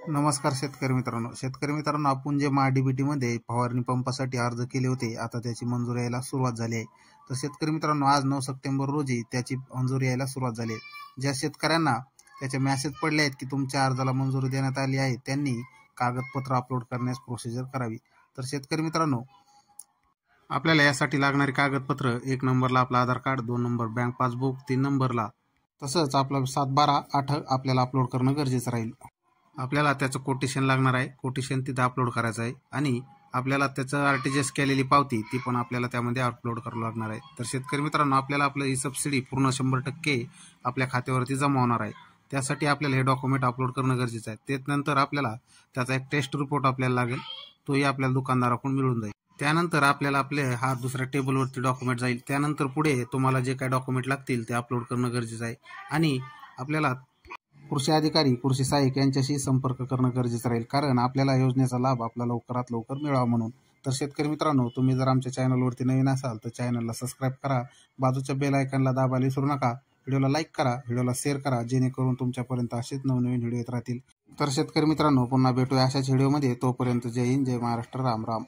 नमस्कार शेतकरी मित्रांनो, आपण जे महाडीबीटीमध्ये फवारणी पंपासाठी अर्ज केले होते, आता त्याची मंजुरी यायला सुरुवात झाली आहे. तर शेतकरी मित्रांनो, आज 9 सप्टेंबर रोजी त्याची मंजुरी यायला सुरुवात झाली आहे. ज्या शेतकऱ्यांना त्याचे मेसेज पडले आहेत की तुमच्या अर्जाला मंजुरी देण्यात आली आहे, त्यांनी कागदपत्र अपलोड करण्यास प्रोसिजर करावी. तर शेतकरी मित्रांनो, आपल्याला यासाठी लागणारी कागदपत्र 1 नंबरला आपला आधार कार्ड, 2 नंबर बँक पासबुक, 3 नंबरला तसंच आपलं 7/12/8 आपल्याला अपलोड करणं गरजेचं राहील. आपल्याला त्याचं कोटेशन लागणार आहे, कोटेशन तिथं अपलोड करायचं आहे आणि आपल्याला त्याचं आरटीजीएस केलेली पावती ती पण आपल्याला त्यामध्ये अपलोड करावं लागणार आहे. तर शेतकरी मित्रांनो, आपल्याला आपलं ही सबसिडी पूर्ण 100% आपल्या खात्यावरती जमा होणार आहे. त्यासाठी आपल्याला हे डॉक्युमेंट अपलोड करणं गरजेचं आहे. त्यानंतर आपल्याला त्याचा एक टेस्ट रिपोर्ट आपल्याला लागेल, तोही आपल्याला दुकानदाराकडून मिळून जाईल. त्यानंतर आपल्याला आपले हा दुसऱ्या टेबलवरती डॉक्युमेंट जाईल. त्यानंतर पुढे तुम्हाला जे काही डॉक्युमेंट लागतील ते अपलोड करणं गरजेचं आहे आणि आपल्याला कृषी अधिकारी, कृषी सहाय्यक यांच्याशी संपर्क करणं गरजेचं राहील, कारण आपल्याला योजनेचा लाभ आपला लवकरात लवकर मिळावा म्हणून. तर शेतकरी मित्रांनो, तुम्ही जर आमच्या चॅनलवरती नवीन असाल तर चॅनलला सबस्क्राईब करा, बाजूच्या बेल आयकॉनला दाबायला विसरू नका, व्हिडिओला लाईक करा, व्हिडिओला शेअर करा, जेणेकरून तुमच्यापर्यंत असेच नवनवीन व्हिडिओ येत राहतील. तर शेतकरी मित्रांनो, पुन्हा भेटूया अशाच व्हिडिओमध्ये. तोपर्यंत जय हिंद, जय महाराष्ट्र, राम राम.